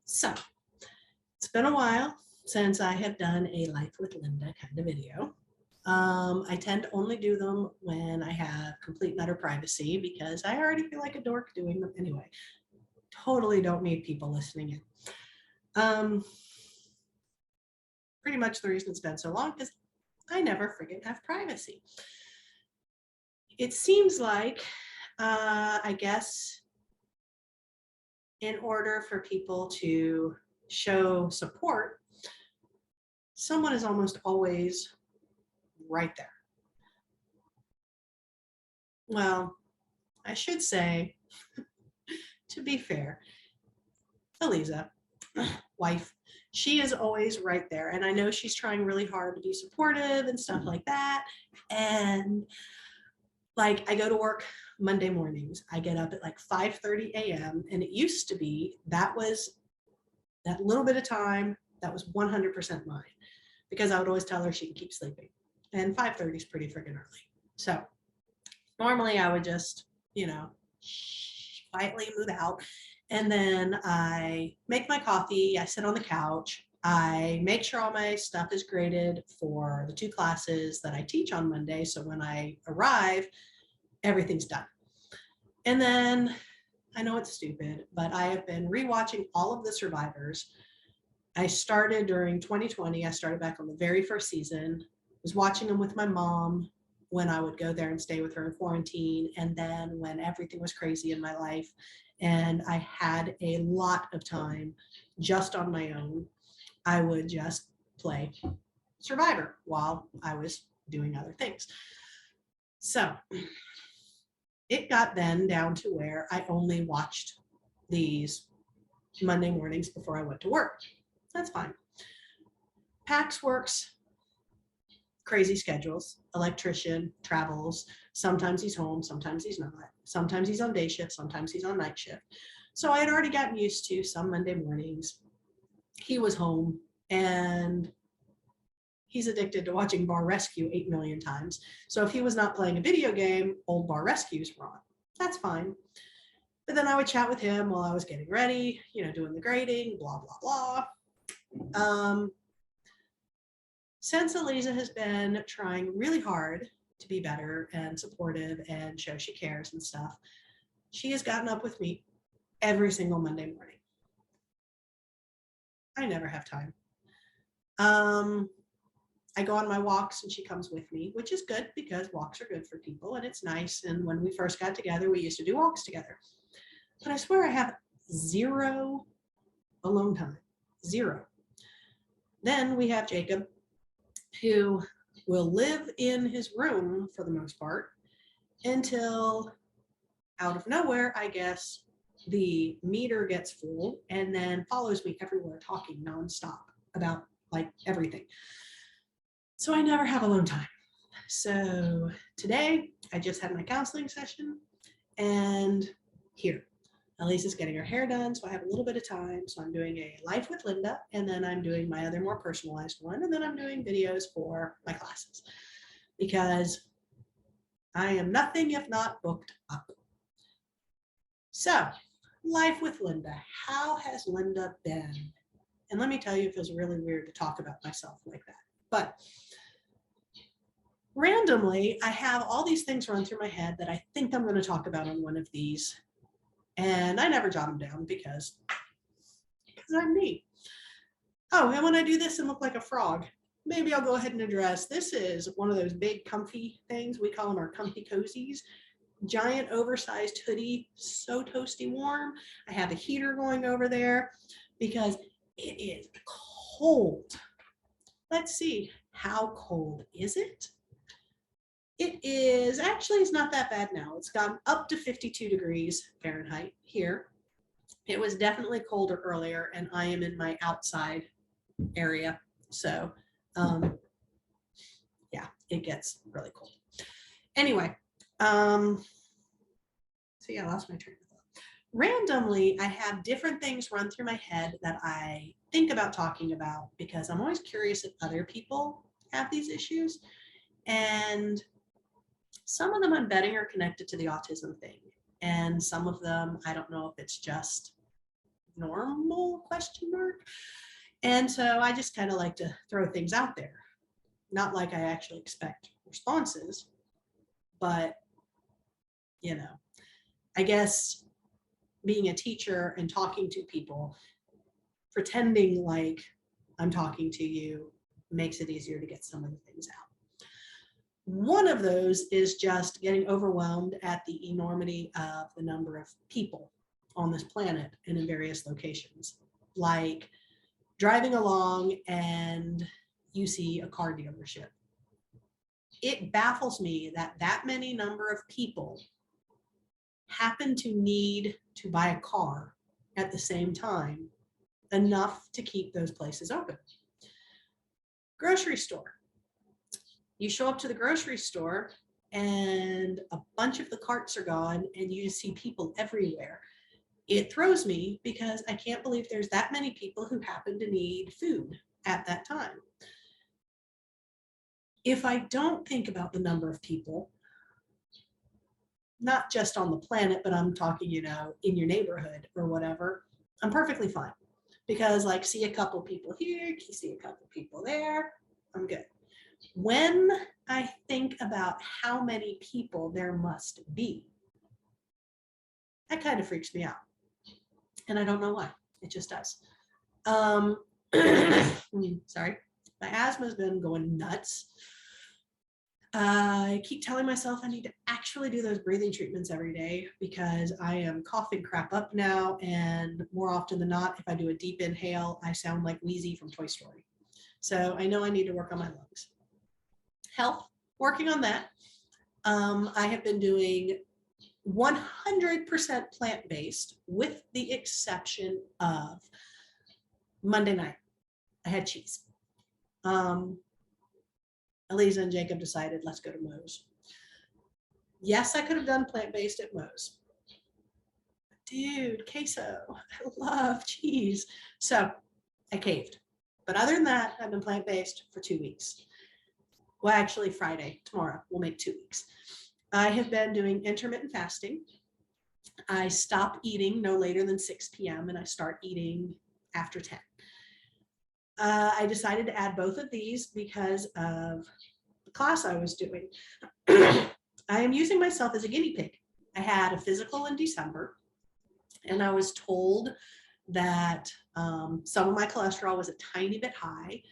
So it's been a while since I have done a Life with Lynda kind of video. I tend to only do them when I have complete and utter privacy because I already feel like a dork doing them anyway. Totally don't need people listening in. Pretty much the reason it's been so long is I never friggin' have privacy. It seems like, I guess, in order for people to show support, someone is almost always right there. Well, I should say, to be fair, Eliza, wife, she is always right there. And I know she's trying really hard to be supportive and stuff like that. And like I go to work Monday mornings. I get up at like 5:30 a.m. And it used to be that little bit of time that was 100% mine because I would always tell her she can keep sleeping. And 5:30 is pretty freaking early. So normally I would just, quietly move out. And then I make my coffee. I sit on the couch. I make sure all my stuff is graded for the 2 classes that I teach on Monday. So when I arrive, everything's done. And then I know it's stupid, but I have been rewatching all of the Survivors. I started during 2020. I started back on the very first season, was watching them with my mom when I would go there and stay with her in quarantine. And then when everything was crazy in my life and I had a lot of time just on my own, I would just play Survivor while I was doing other things. So it got then down to where I only watched these Monday mornings before I went to work. That's fine. Pax works crazy schedules. Electrician travels. Sometimes he's home, sometimes he's not. Sometimes he's on day shift, sometimes he's on night shift. So I had already gotten used to some Monday mornings. He was home and he's addicted to watching Bar Rescue 8 million times. So if he was not playing a video game, old Bar Rescues were on. That's fine. But then I would chat with him while I was getting ready, doing the grading, blah, blah, blah. Since Eliza has been trying really hard to be better and supportive and show she cares and stuff, she has gotten up with me every single Monday morning. I never have time. I go on my walks and she comes with me, which is good because walks are good for people and it's nice. And when we first got together, we used to do walks together. But I swear I have 0 alone time, 0. Then we have Jacob, who will live in his room for the most part until out of nowhere, I guess, the meter gets full and then follows me everywhere talking nonstop about like everything. So I never have alone time. So today I just had my counseling session and here, Elisa's getting her hair done, so I have a little bit of time. So I'm doing a Life with Lynda, and then I'm doing my other more personalized one, and then I'm doing videos for my classes because I am nothing if not booked up. So, Life with Lynda. How has Lynda been? And let me tell you, it feels really weird to talk about myself like that. But randomly, I have all these things run through my head that I think I'm going to talk about on one of these. And I never jot them down because I'm me. Oh, and when I do this and look like a frog, maybe I'll go ahead and address, this is one of those big comfy things. We call them our comfy cozies. Giant oversized hoodie, so toasty warm. I have a heater going over there because it is cold. Let's see, how cold is it? It is, actually it's not that bad now. It's gone up to 52 degrees Fahrenheit here. It was definitely colder earlier and I am in my outside area. So yeah, it gets really cold. Anyway, so yeah, I lost my train of thought. Randomly, I have different things run through my head that I think about talking about because I'm always curious if other people have these issues. And some of them I'm betting are connected to the autism thing. And some of them, I don't know if it's just normal question mark? And so I just kind of like to throw things out there. Not like I actually expect responses, but I guess being a teacher and talking to people, pretending like I'm talking to you makes it easier to get some of the things out. One of those is just getting overwhelmed at the enormity of the number of people on this planet and in various locations. Like driving along and you see a car dealership. It baffles me that that many number of people happen to need to buy a car at the same time, enough to keep those places open. Grocery store. You show up to the grocery store and a bunch of the carts are gone and you just see people everywhere. It throws me because I can't believe there's that many people who happen to need food at that time. If I don't think about the number of people, not just on the planet, but I'm talking, in your neighborhood or whatever, I'm perfectly fine. Because like, see a couple people here, you see a couple people there, I'm good. When I think about how many people there must be, that kind of freaks me out. And I don't know why, it just does. Sorry, my asthma's been going nuts. I keep telling myself I need to actually do those breathing treatments every day because I am coughing crap up now. And more often than not, if I do a deep inhale, I sound like Wheezy from Toy Story. So I know I need to work on my lungs. Health, working on that. I have been doing 100% plant-based with the exception of Monday night. I had cheese. Eliza and Jacob decided, let's go to Moe's. Yes, I could have done plant-based at Moe's. Dude, queso, I love cheese. So I caved. But other than that, I've been plant-based for 2 weeks. Well, actually Friday, tomorrow, we'll make 2 weeks. I have been doing intermittent fasting. I stop eating no later than 6 p.m. and I start eating after 10. I decided to add both of these because of the class I was doing. I am using myself as a guinea pig. I had a physical in December and I was told that some of my cholesterol was a tiny bit high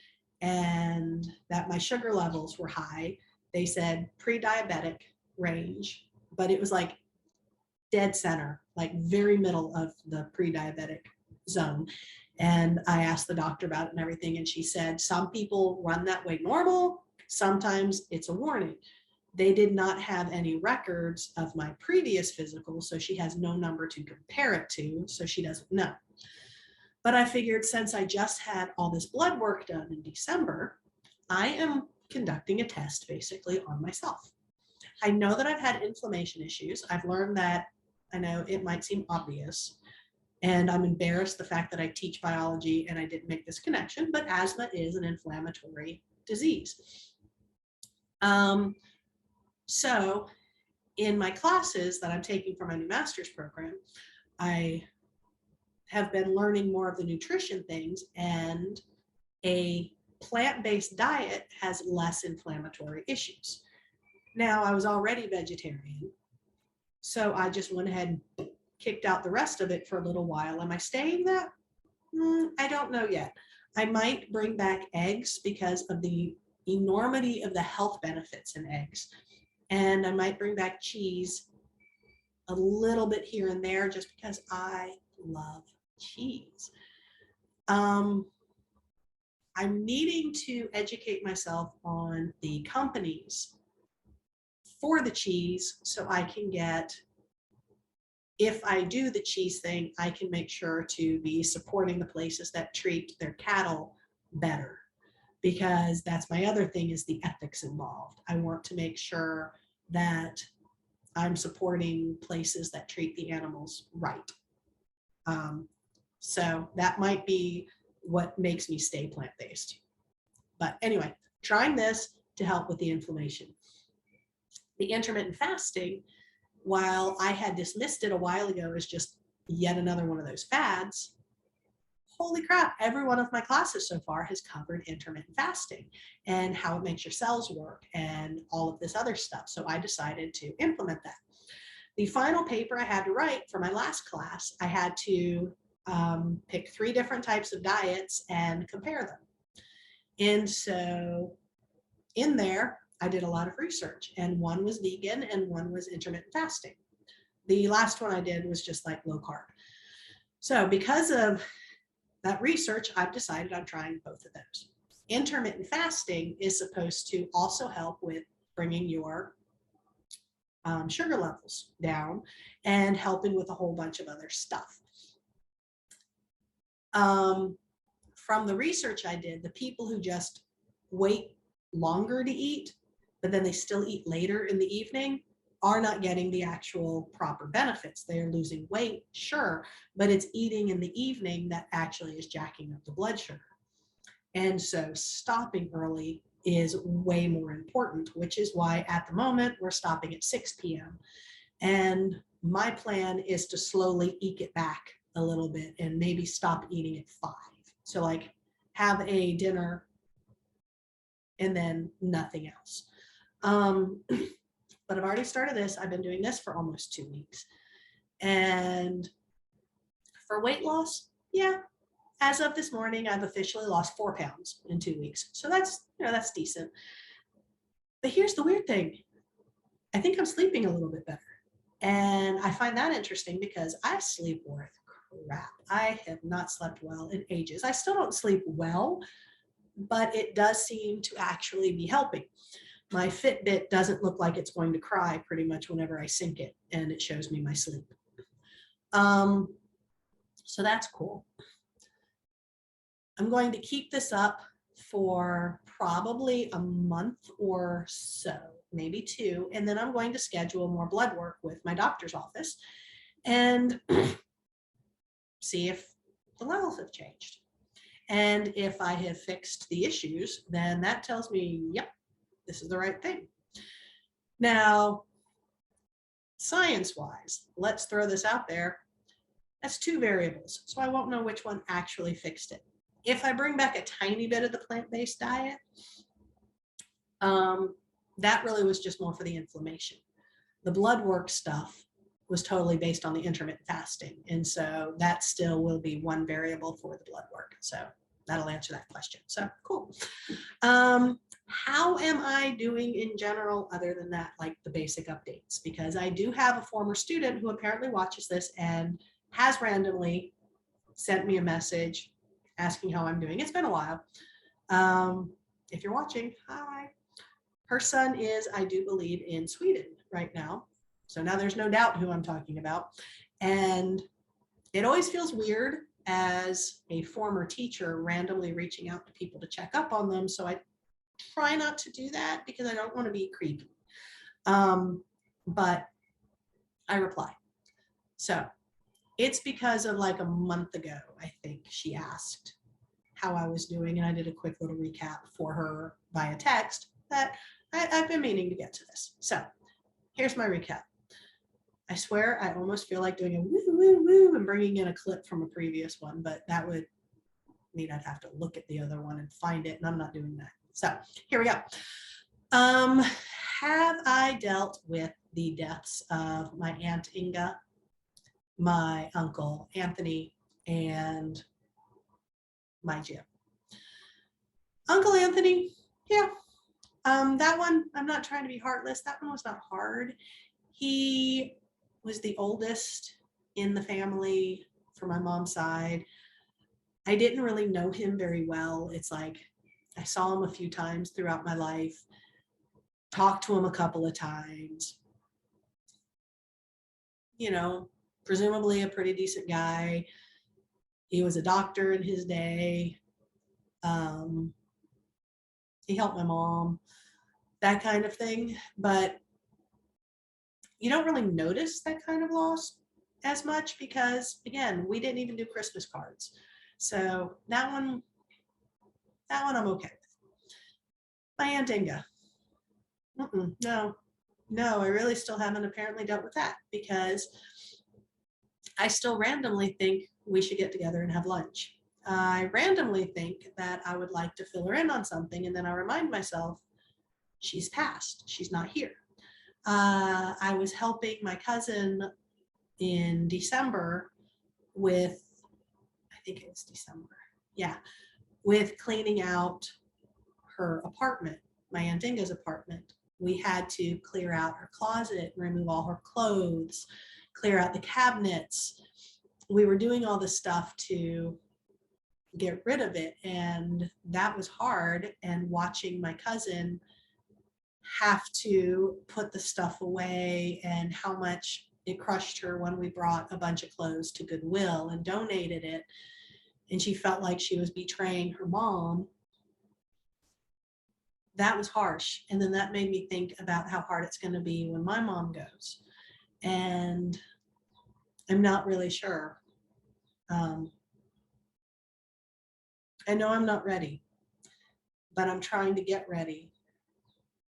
and that my sugar levels were high. They said pre-diabetic range, but it was like dead center, like very middle of the pre-diabetic zone. And I asked the doctor about it and everything, and she said, some people run that way normal, sometimes it's a warning. They did not have any records of my previous physical, so she has no number to compare it to, so she doesn't know. But I figured since I just had all this blood work done in December, I am conducting a test basically on myself. I know that I've had inflammation issues. I've learned that, I know it might seem obvious, and I'm embarrassed the fact that I teach biology and I didn't make this connection, but asthma is an inflammatory disease. So in my classes that I'm taking for my new master's program, I have been learning more of the nutrition things, and a plant-based diet has less inflammatory issues. Now, I was already vegetarian, so I just went ahead and kicked out the rest of it for a little while. Am I staying that? I don't know yet. I might bring back eggs because of the enormity of the health benefits in eggs. And I might bring back cheese a little bit here and there just because I love cheese. I'm needing to educate myself on the companies for the cheese so I can get, if I do the cheese thing, I can make sure to be supporting the places that treat their cattle better, because that's my other thing, is the ethics involved. I want to make sure that I'm supporting places that treat the animals right. So that might be what makes me stay plant-based. But anyway, trying this to help with the inflammation. The intermittent fasting, while I had dismissed it a while ago as just yet another one of those fads, holy crap, every one of my classes so far has covered intermittent fasting and how it makes your cells work and all of this other stuff. So I decided to implement that. The final paper I had to write for my last class, I had to pick 3 different types of diets and compare them. And so in there, I did a lot of research, and one was vegan and one was intermittent fasting. The last one I did was just like low carb. So because of that research, I've decided I'm trying both of those. Intermittent fasting is supposed to also help with bringing your sugar levels down and helping with a whole bunch of other stuff. From the research I did, the people who just wait longer to eat, but then they still eat later in the evening, are not getting the actual proper benefits. They are losing weight, sure, but it's eating in the evening that actually is jacking up the blood sugar. And so stopping early is way more important, which is why at the moment we're stopping at 6 p.m. And my plan is to slowly eke it back a little bit and maybe stop eating at 5. So like have a dinner and then nothing else. But I've already started this. I've been doing this for almost 2 weeks. And for weight loss, yeah, as of this morning, I've officially lost 4 pounds in 2 weeks. So that's, that's decent. But here's the weird thing. I think I'm sleeping a little bit better. And I find that interesting because I sleep worth crap. I have not slept well in ages. I still don't sleep well, but it does seem to actually be helping. My Fitbit doesn't look like it's going to cry pretty much whenever I sync it, and it shows me my sleep. So that's cool. I'm going to keep this up for probably a month or so, maybe 2, and then I'm going to schedule more blood work with my doctor's office and see if the levels have changed. And if I have fixed the issues, then that tells me, yep, this is the right thing. Now, science-wise, let's throw this out there. That's 2 variables, so I won't know which one actually fixed it. If I bring back a tiny bit of the plant-based diet, that really was just more for the inflammation. The blood work stuff was totally based on the intermittent fasting, and so that still will be one variable for the blood work. So that'll answer that question. So cool. How am I doing in general other than that, like the basic updates? Because I do have a former student who apparently watches this and has randomly sent me a message asking how I'm doing. It's been a while. If you're watching, hi. Her son is, I do believe, in Sweden right now. So now there's no doubt who I'm talking about. And it always feels weird as a former teacher randomly reaching out to people to check up on them. So I try not to do that because I don't want to be creepy. But I reply. So it's because of like a month ago, I think she asked how I was doing, and I did a quick little recap for her via text that I've been meaning to get to this. So here's my recap. I swear I almost feel like doing a woo, woo, woo and bringing in a clip from a previous one, but that would mean I'd have to look at the other one and find it, and I'm not doing that. So here we go. Have I dealt with the deaths of my Aunt Inga, my uncle Anthony, and my Jim? Uncle Anthony, yeah. That one, I'm not trying to be heartless. That one was not hard. He was the oldest in the family for my mom's side. I didn't really know him very well. It's like I saw him a few times throughout my life, talked to him a couple of times. You know, presumably a pretty decent guy. He was a doctor in his day. He helped my mom, that kind of thing. But you don't really notice that kind of loss as much because, again, we didn't even do Christmas cards. So that one I'm okay with. My Aunt Inga. No, I really still haven't apparently dealt with that because I still randomly think we should get together and have lunch. I randomly think that I would like to fill her in on something, and then I remind myself, she's passed, she's not here. I was helping my cousin in December with, I think it was December, yeah, with cleaning out her apartment, my Andinga's apartment. We had to clear out her closet, remove all her clothes, clear out the cabinets. We were doing all this stuff to get rid of it, and that was hard. And watching my cousin have to put the stuff away, and how much it crushed her when we brought a bunch of clothes to Goodwill and donated it, and she felt like she was betraying her mom. That was harsh. And then that made me think about how hard it's going to be when my mom goes. And I'm not really sure. I know I'm not ready, but I'm trying to get ready.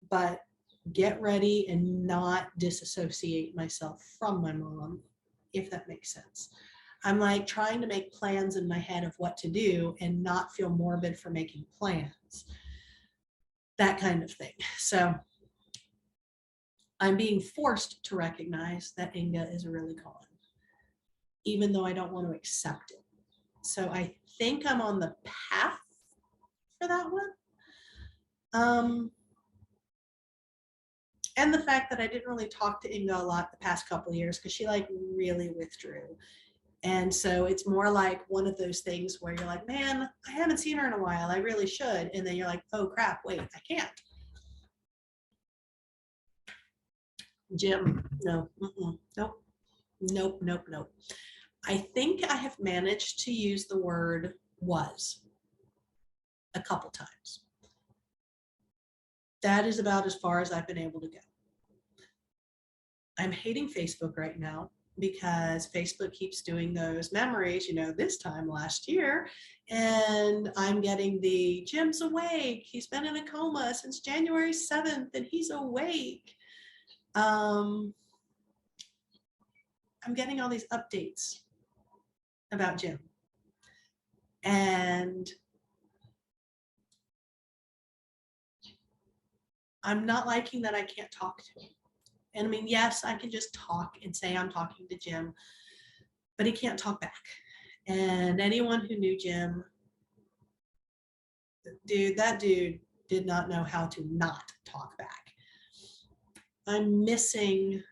But get ready and not disassociate myself from my mom, if that makes sense. I'm like trying to make plans in my head of what to do and not feel morbid for making plans. That kind of thing. So I'm being forced to recognize that Inga is really gone, even though I don't want to accept it. So I think I'm on the path for that one. And the fact that I didn't really talk to Inga a lot the past couple of years because she like really withdrew. And so it's more like one of those things where you're like, man, I haven't seen her in a while. I really should. And then you're like, oh crap, wait, I can't. Jim, no, nope, nope, nope, nope. I think I have managed to use the word was a couple times. That is about as far as I've been able to go. I'm hating Facebook right now because Facebook keeps doing those memories, this time last year. And I'm getting the Jim's awake. He's been in a coma since January 7th and he's awake. I'm getting all these updates about Jim. And I'm not liking that I can't talk to him. And I mean, yes, I can just talk and say I'm talking to Jim, but he can't talk back. And anyone who knew Jim, that dude did not know how to not talk back. I'm missing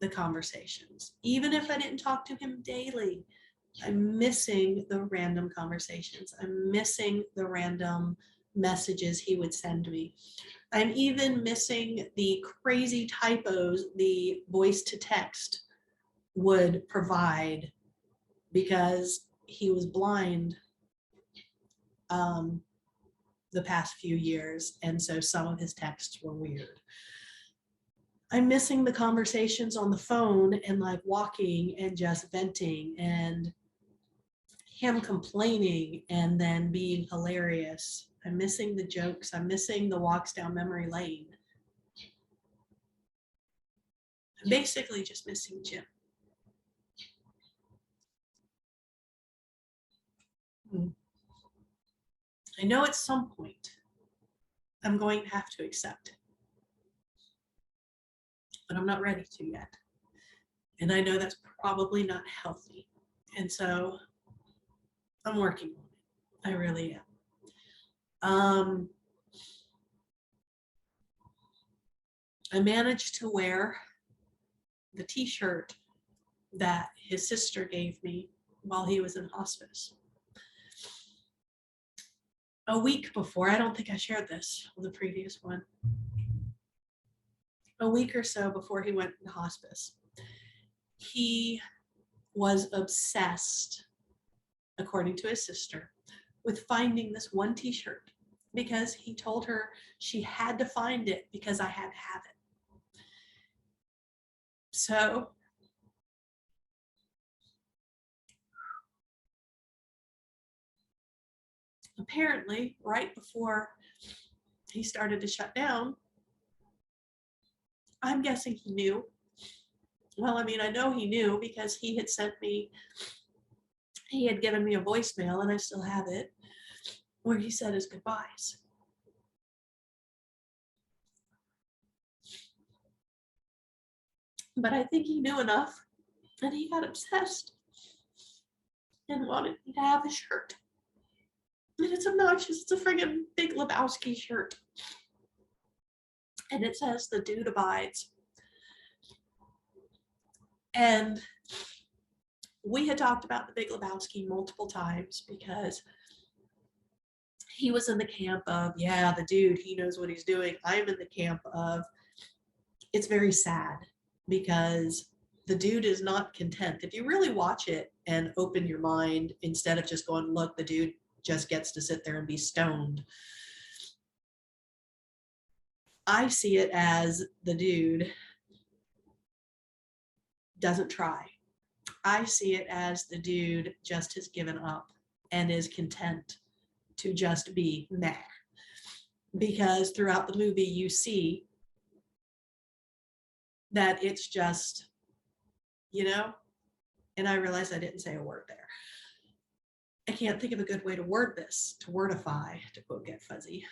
the conversations. Even if I didn't talk to him daily, I'm missing the random conversations. I'm missing the random messages he would send me. I'm even missing the crazy typos the voice to text would provide because he was blind the past few years. And so some of his texts were weird. I'm missing the conversations on the phone and like walking and just venting and him complaining and then being hilarious. I'm missing the jokes. I'm missing the walks down memory lane. I'm basically just missing Jim. I know at some point I'm going to have to accept it, but I'm not ready to yet. And I know that's probably not healthy. And so I'm working on it. I really am. I managed to wear the t-shirt that his sister gave me while he was in hospice. A week before, I don't think I shared this on the previous one, a week or so before he went into hospice, he was obsessed, according to his sister, with finding this one t-shirt because he told her she had to find it because I had to have it. So apparently, right before he started to shut down, I'm guessing he knew. Well, I mean, I know he knew because he had sent me he had given me a voicemail, and I still have it, where he said his goodbyes. But I think he knew enough, and he got obsessed and wanted me to have a shirt. And it's obnoxious. It's a friggin' big Lebowski shirt. And it says, "The dude abides." And we had talked about the Big Lebowski multiple times because he was in the camp of, yeah, the dude, he knows what he's doing. I'm in the camp of, it's very sad because the dude is not content. If you really watch it and open your mind, instead of just going, look, the dude just gets to sit there and be stoned, I see it as the dude doesn't try. I see it as the dude just has given up and is content to just be meh. Because throughout the movie, you see that it's just, and I realized I didn't say a word there. I can't think of a good way to word this, to wordify, to quote Get Fuzzy.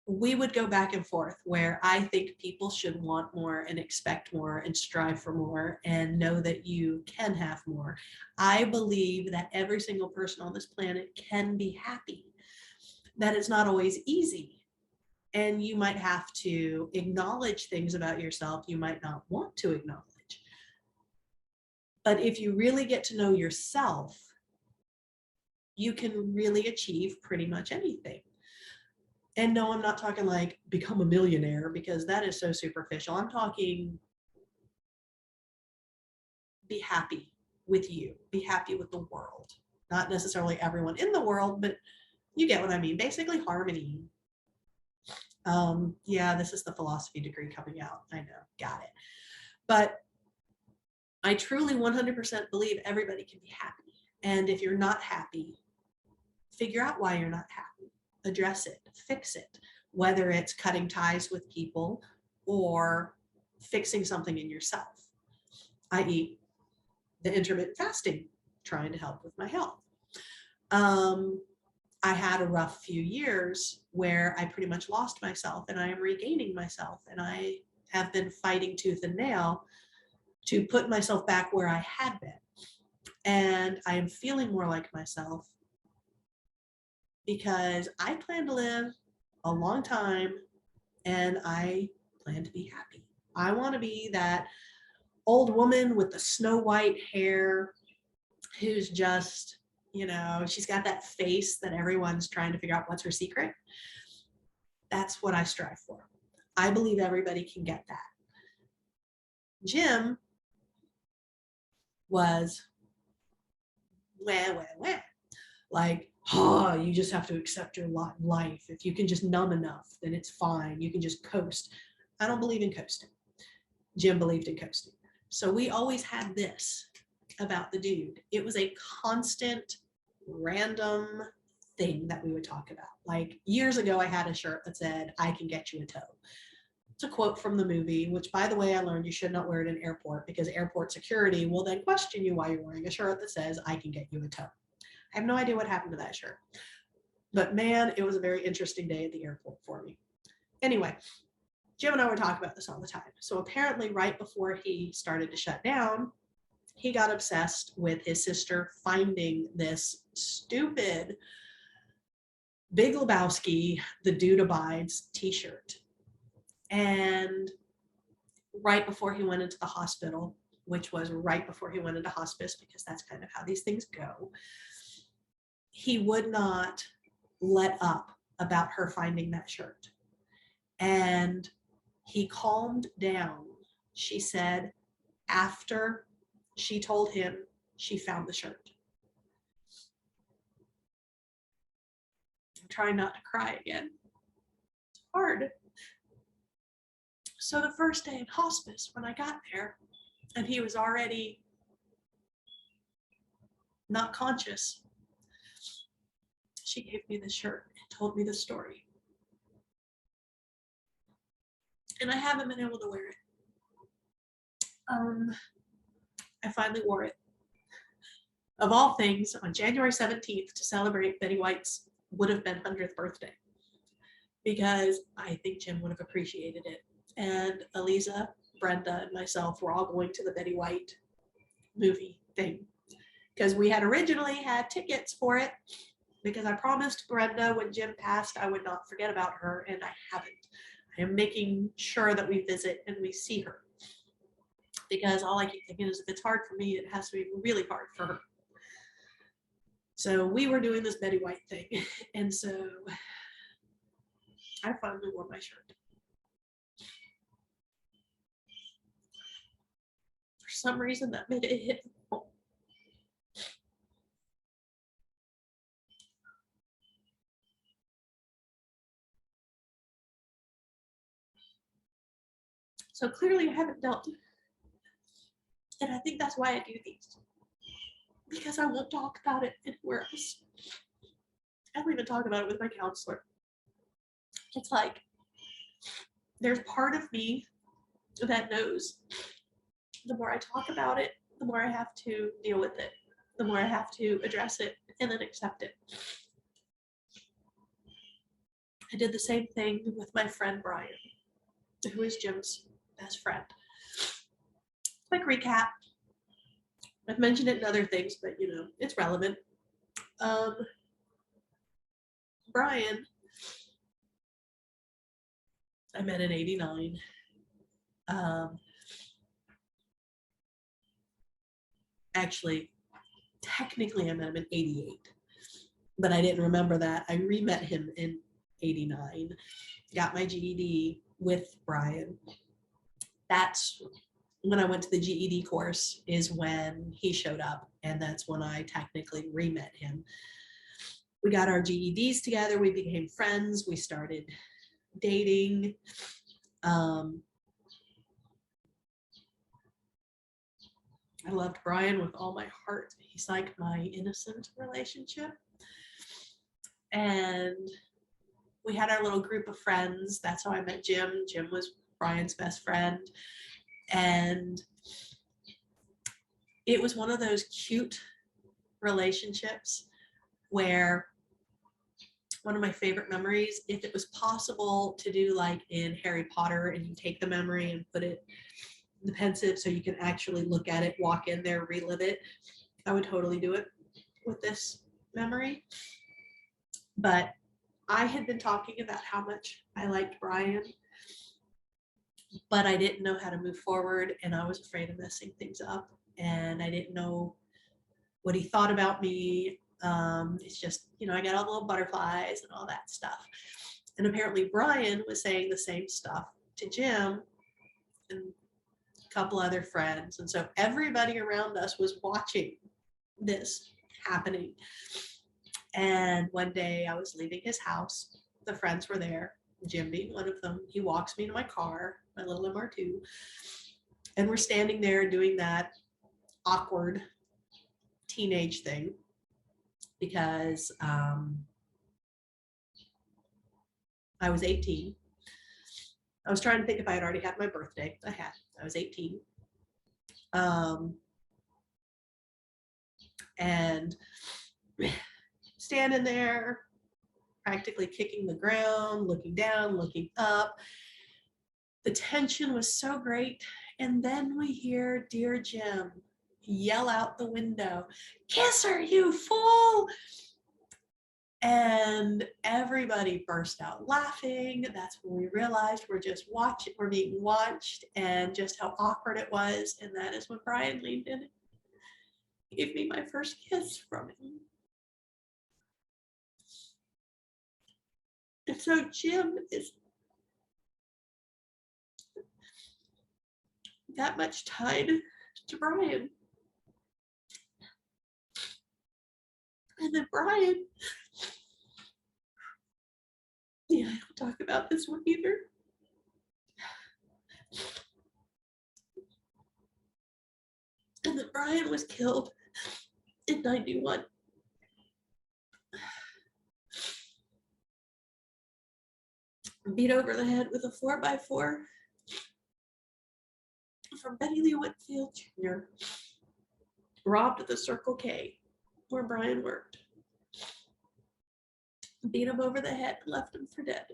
We would go back and forth where I think people should want more and expect more and strive for more and know that you can have more. I believe that every single person on this planet can be happy, that it's not always easy. And you might have to acknowledge things about yourself you might not want to acknowledge. But if you really get to know yourself, you can really achieve pretty much anything. And no, I'm not talking like become a millionaire, because that is so superficial. I'm talking be happy with you, be happy with the world. Not necessarily everyone in the world, but you get what I mean. Basically harmony. Yeah, this is the philosophy degree coming out. I know, got it. But I truly 100% believe everybody can be happy. And if you're not happy, figure out why you're not happy. Address it, fix it, whether it's cutting ties with people or fixing something in yourself, i.e. the intermittent fasting, trying to help with my health. I had a rough few years where I pretty much lost myself, and I am regaining myself, and I have been fighting tooth and nail to put myself back where I had been. And I am feeling more like myself because I plan to live a long time and I plan to be happy. I want to be that old woman with the snow white hair who's just, she's got that face that everyone's trying to figure out what's her secret. That's what I strive for. I believe everybody can get that. Jim was like, you just have to accept your lot in life. If you can just numb enough, then it's fine. You can just coast. I don't believe in coasting. Jim believed in coasting. So we always had this about the dude. It was a constant, random thing that we would talk about. Like years ago, I had a shirt that said, "I can get you a tow." It's a quote from the movie, which, by the way, I learned you should not wear it in airport because airport security will then question you why you're wearing a shirt that says, "I can get you a tow." I have no idea what happened to that shirt. But man, it was a very interesting day at the airport for me. Anyway, Jim and I would talk about this all the time. So apparently right before he started to shut down, he got obsessed with his sister finding this stupid Big Lebowski, The Dude Abides t-shirt. And right before he went into the hospital, which was right before he went into hospice, because that's kind of how these things go, he would not let up about her finding that shirt. And he calmed down, she said, after she told him she found the shirt. I'm trying not to cry again. It's hard. So the first day in hospice, when I got there, and he was already not conscious, she gave me the shirt and told me the story. And I haven't been able to wear it. I finally wore it. Of all things, on January 17th to celebrate Betty White's would have been 100th birthday, because I think Jim would have appreciated it. And Eliza, Brenda, and myself were all going to the Betty White movie thing, because we had originally had tickets for it, because I promised Brenda when Jim passed I would not forget about her, and I haven't. I am making sure that we visit and we see her, because all I keep thinking is if it's hard for me, it has to be really hard for her. So we were doing this Betty White thing, and so I finally wore my shirt. For some reason, that made it hit home. So clearly I haven't dealt, and I think that's why I do these, because I won't talk about it anywhere else. I don't even talk about it with my counselor. It's like there's part of me that knows the more I talk about it, the more I have to deal with it, the more I have to address it and then accept it. I did the same thing with my friend Brian, who is Jim's best friend. Quick recap. I've mentioned it in other things, but you know, it's relevant. Brian, I met in '89. Actually, technically I met him in '88, but I didn't remember that. I re-met him in '89, got my GED with Brian. That's when I went to the GED course is when he showed up, and that's when I technically re-met him. We got our GEDs together, we became friends, we started dating. I loved Brian with all my heart. He's like my innocent relationship. And we had our little group of friends. That's how I met Jim. Jim was Brian's best friend. And it was one of those cute relationships where one of my favorite memories, if it was possible to do like in Harry Potter and you take the memory and put it in the pensive so you can actually look at it, walk in there, relive it, I would totally do it with this memory. But I had been talking about how much I liked Brian, but I didn't know how to move forward, and I was afraid of messing things up, and I didn't know what he thought about me. It's just, you know, I got all the little butterflies and all that stuff. And apparently Brian was saying the same stuff to Jim and a couple other friends. And so everybody around us was watching this happening. And one day I was leaving his house. The friends were there, Jim being one of them. He walks me to my car, my little MR2. And we're standing there doing that awkward teenage thing because I was 18. I was trying to think if I had already had my birthday. I had. I was 18. And standing there, practically kicking the ground, looking down, looking up. The tension was so great. And then we hear Dear Jim yell out the window, "Kiss her, you fool!" And everybody burst out laughing. That's when we realized we're being watched, and just how awkward it was. And that is when Brian leaned in and gave me my first kiss from him. And so Jim is that much tied to Brian. And then Brian, yeah, I don't talk about this one either. And then Brian was killed in '91. Beat over the head with a 4x4 from Betty Lee Whitfield Jr. robbed the Circle K where Brian worked, beat him over the head, and left him for dead.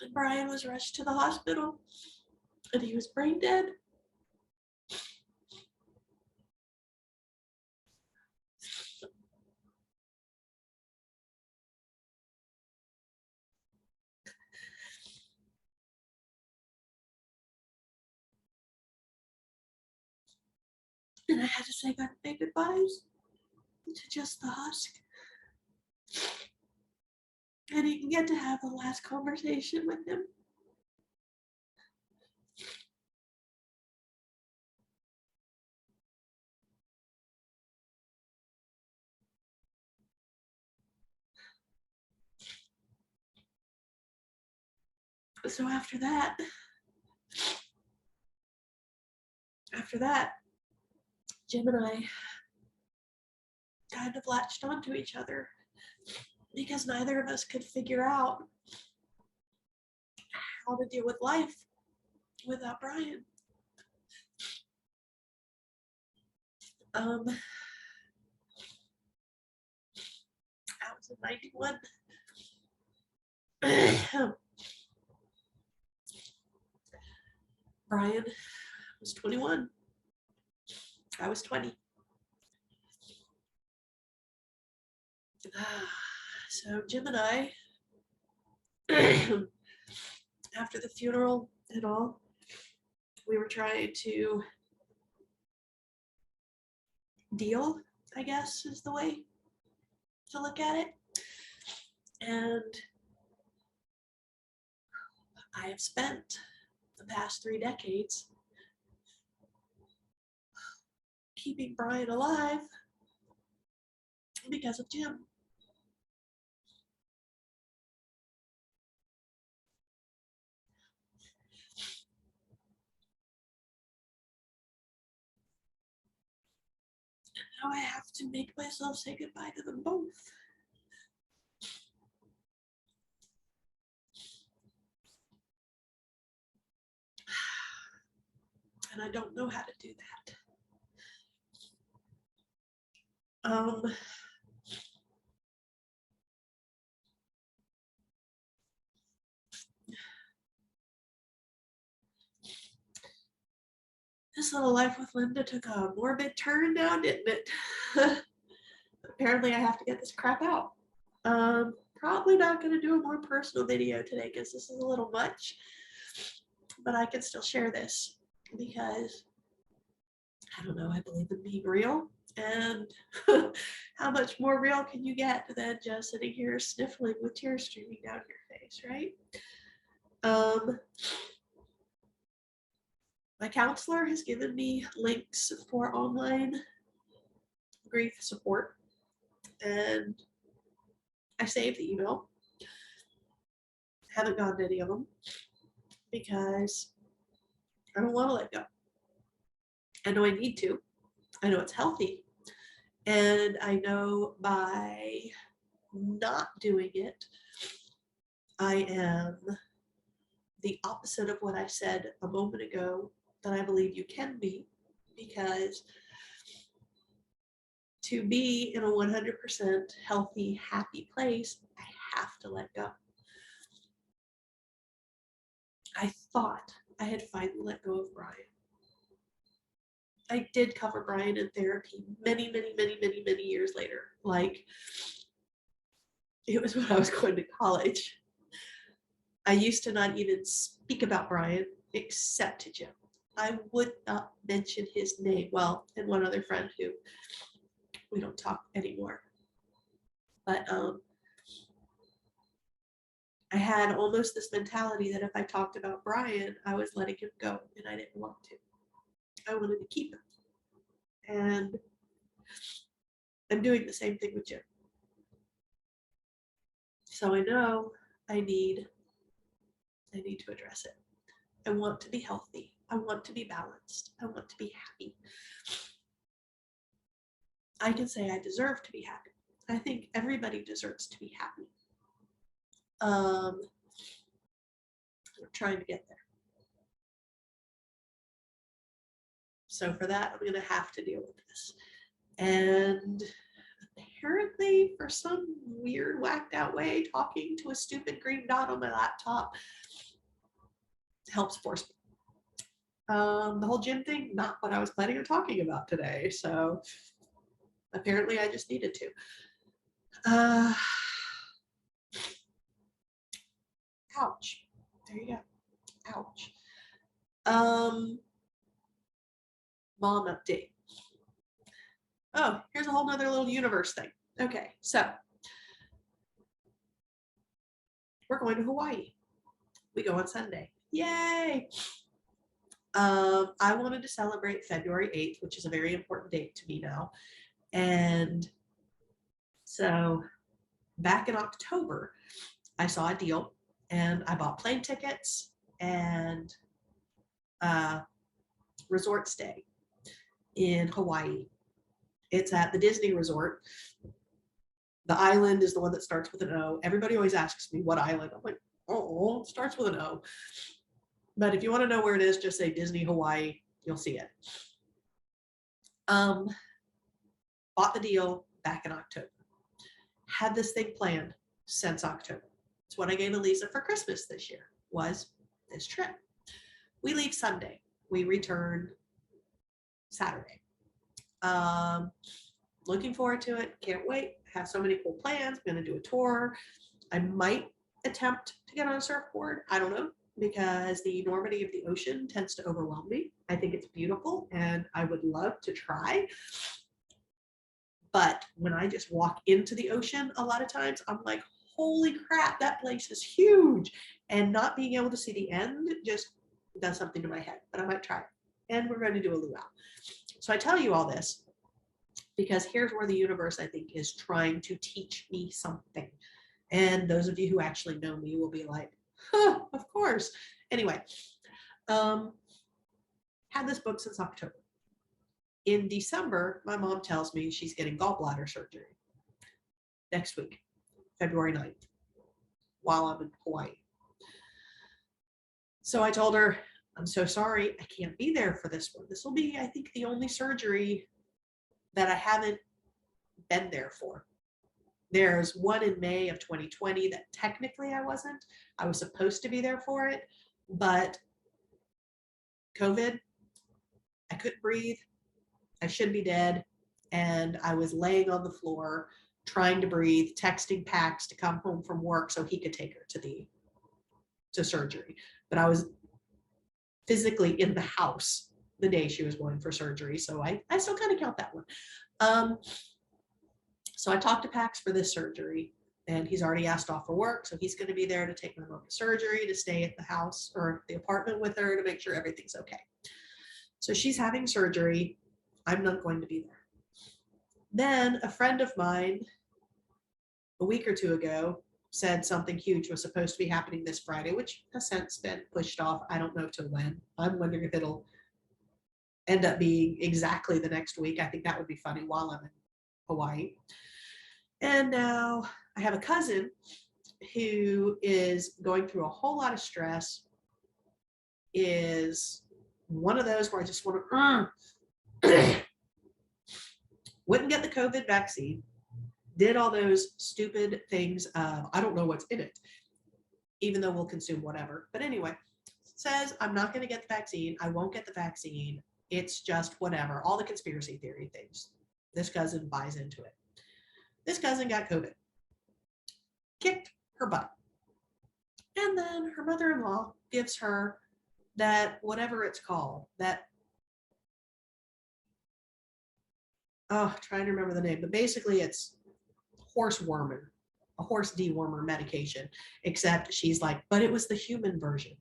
And Brian was rushed to the hospital, and he was brain dead. And I had to say goodbyes to just the husk. I didn't get to have a last conversation with him. So after that, Jim and I kind of latched onto each other because neither of us could figure out how to deal with life without Brian. I was in 91. Brian was 21. I was 20. So Jim and I, after the funeral and all, we were trying to deal, I guess is the way to look at it. And I have spent the past 3 decades keeping Brian alive because of Jim. Now I have to make myself say goodbye to them both. And I don't know how to do that. This little life with Lynda took a morbid turn now, didn't it? Apparently I have to get this crap out. Probably not going to do a more personal video today because this is a little much, but I can still share this because, I don't know, I believe in being real, and how much more real can you get than just sitting here sniffling with tears streaming down your face, right? My counselor has given me links for online grief support, and I saved the email. Haven't gotten any of them because I don't want to let go. I know I need to. I know it's healthy. And I know by not doing it, I am the opposite of what I said a moment ago that I believe you can be, because to be in a 100% healthy, happy place, I have to let go. I thought I had finally let go of Brian. I did cover Brian in therapy many, many, many, many, many years later. Like, it was when I was going to college. I used to not even speak about Brian except to Jim. I would not mention his name. Well, and one other friend who we don't talk anymore. But I had almost this mentality that if I talked about Brian, I was letting him go, and I didn't want to. I wanted to keep him. And I'm doing the same thing with Jim. So I know I need to address it. I want to be healthy. I want to be balanced. I want to be happy. I can say I deserve to be happy. I think everybody deserves to be happy. I'm trying to get there. So for that, I'm going to have to deal with this. And apparently, for some weird, whacked out way, talking to a stupid green dot on my laptop helps force me. The whole gym thing, not what I was planning on talking about today. So apparently I just needed to. Ouch. There you go. Ouch. Mom update. Oh, here's a whole nother little universe thing. Okay, so we're going to Hawaii. We go on Sunday. Yay! I wanted to celebrate February 8th, which is a very important date to me now. And so back in October, I saw a deal and I bought plane tickets and resort stay in Hawaii. It's at the Disney Resort. The island is the one that starts with an O. Everybody always asks me what island. I'm like, oh, it starts with an O. But if you want to know where it is, just say Disney Hawaii. You'll see it. Bought the deal back in October. Had this thing planned since October. It's what I gave Elisa for Christmas this year, was this trip. We leave Sunday. We return Saturday. Looking forward to it. Can't wait. Have so many cool plans. I'm going to do a tour. I might attempt to get on a surfboard. I don't know, because the enormity of the ocean tends to overwhelm me. I think it's beautiful and I would love to try. But when I just walk into the ocean, a lot of times I'm like, holy crap, that place is huge. And not being able to see the end just does something to my head, but I might try it. And we're going to do a luau. So I tell you all this because here's where the universe, I think, is trying to teach me something. And those of you who actually know me will be like, huh, of course. Anyway, had this book since October. In December, my mom tells me she's getting gallbladder surgery next week, February 9th, while I'm in Hawaii. So I told her, I'm so sorry, I can't be there for this one. This will be, I think, the only surgery that I haven't been there for. There's one in May of 2020 that technically I wasn't. I was supposed to be there for it, but COVID, I couldn't breathe. I should be dead. And I was laying on the floor trying to breathe, texting Pax to come home from work so he could take her to surgery. But I was physically in the house the day she was going for surgery. So I still kind of count that one. So I talked to Pax for this surgery, and he's already asked off for work. So he's going to be there to take my mom to surgery, to stay at the house or the apartment with her to make sure everything's okay. So she's having surgery. I'm not going to be there. Then a friend of mine a week or two ago said something huge was supposed to be happening this Friday, which has since been pushed off. I don't know till when. I'm wondering if it'll end up being exactly the next week. I think that would be funny while I'm in Hawaii. And now I have a cousin who is going through a whole lot of stress, is one of those where I just want to, wouldn't get the COVID vaccine, did all those stupid things of, I don't know what's in it, even though we'll consume whatever. But anyway, says, I'm not going to get the vaccine. I won't get the vaccine. It's just whatever. All the conspiracy theory things. This cousin buys into it. This cousin got COVID. Kicked her butt. And then her mother-in-law gives her that, whatever it's called, that, trying to remember the name, but basically it's horse wormer, a horse dewormer medication, except she's like, but it was the human version.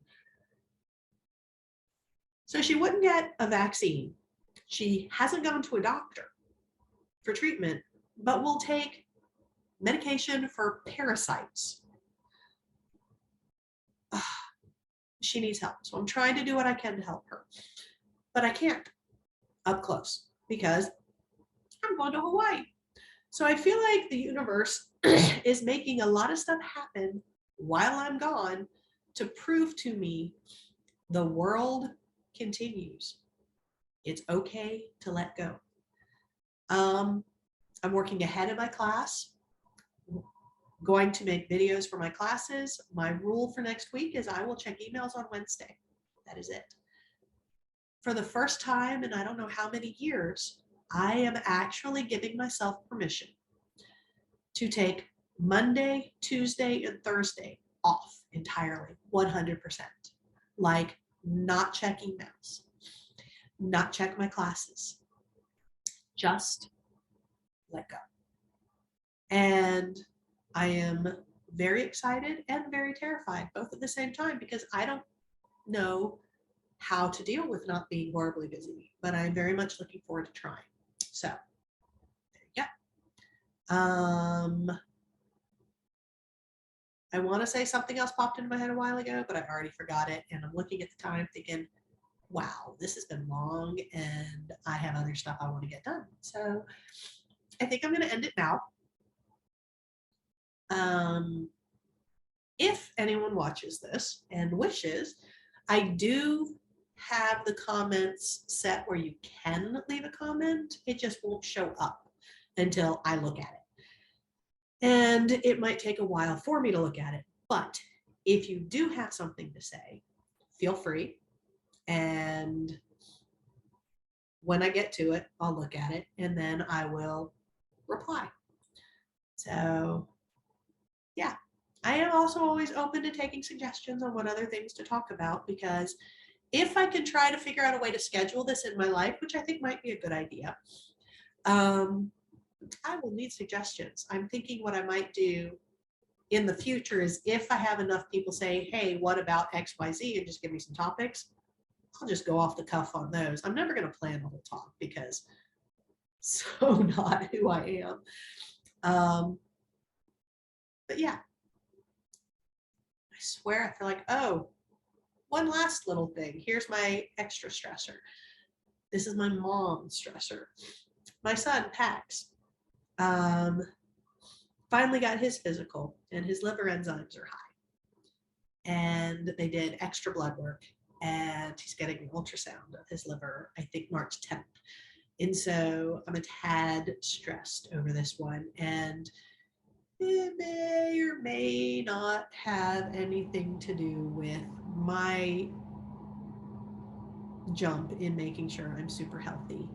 So she wouldn't get a vaccine. She hasn't gone to a doctor for treatment, but will take medication for parasites. She needs help. So I'm trying to do what I can to help her, but I can't up close because I'm going to Hawaii. So I feel like the universe is making a lot of stuff happen while I'm gone to prove to me the world continues. It's okay to let go. I'm working ahead of my class, going to make videos for my classes. My rule for next week is I will check emails on Wednesday. That is it. For the first time in I don't know how many years, I am actually giving myself permission to take Monday, Tuesday, and Thursday off entirely, 100%. Like not check emails, not check my classes, just let go. And I am very excited and very terrified, both at the same time, because I don't know how to deal with not being horribly busy, but I'm very much looking forward to trying. So there you go. I want to say something else popped into my head a while ago, but I already forgot it. And I'm looking at the time thinking, wow, this has been long and I have other stuff I want to get done. So I think I'm going to end it now. If anyone watches this and wishes, I do have the comments set where you can leave a comment. It just won't show up until I look at it. And it might take a while for me to look at it. But if you do have something to say, feel free. And when I get to it, I'll look at it and then I will reply. So yeah, I am also always open to taking suggestions on what other things to talk about, because if I can try to figure out a way to schedule this in my life, which I think might be a good idea, I will need suggestions. I'm thinking what I might do in the future is if I have enough people say, hey, what about XYZ, and just give me some topics, I'll just go off the cuff on those. I'm never going to plan the whole talk because so not who I am. But yeah, I swear I feel like, oh, one last little thing. Here's my extra stressor. This is my mom's stressor. My son, Pax, finally got his physical and his liver enzymes are high. And they did extra blood work and he's getting an ultrasound of his liver, I think March 10th. And so I'm a tad stressed over this one. And it may or may not have anything to do with my jump in making sure I'm super healthy.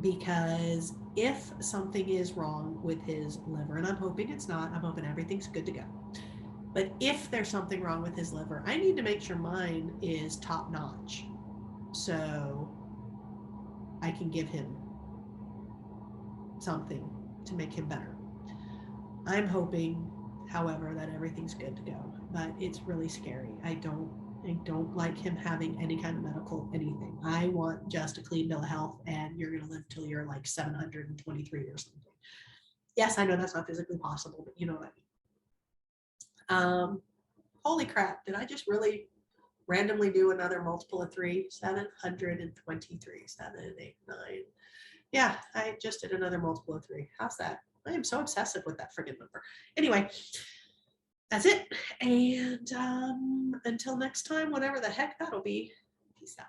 Because if something is wrong with his liver, and I'm hoping it's not, I'm hoping everything's good to go. But if there's something wrong with his liver, I need to make sure mine is top notch so I can give him something to make him better. I'm hoping, however, that everything's good to go, but it's really scary. I don't like him having any kind of medical anything. I want just a clean bill of health and you're going to live till you're like 723 or something. Yes, I know that's not physically possible, but you know what I mean. Holy crap, did I just really randomly do another multiple of 3? 723, 7, 8, 9. Yeah, I just did another multiple of 3. How's that? I am so obsessive with that friggin' number. Anyway, that's it. And until next time, whatever the heck that'll be, peace out.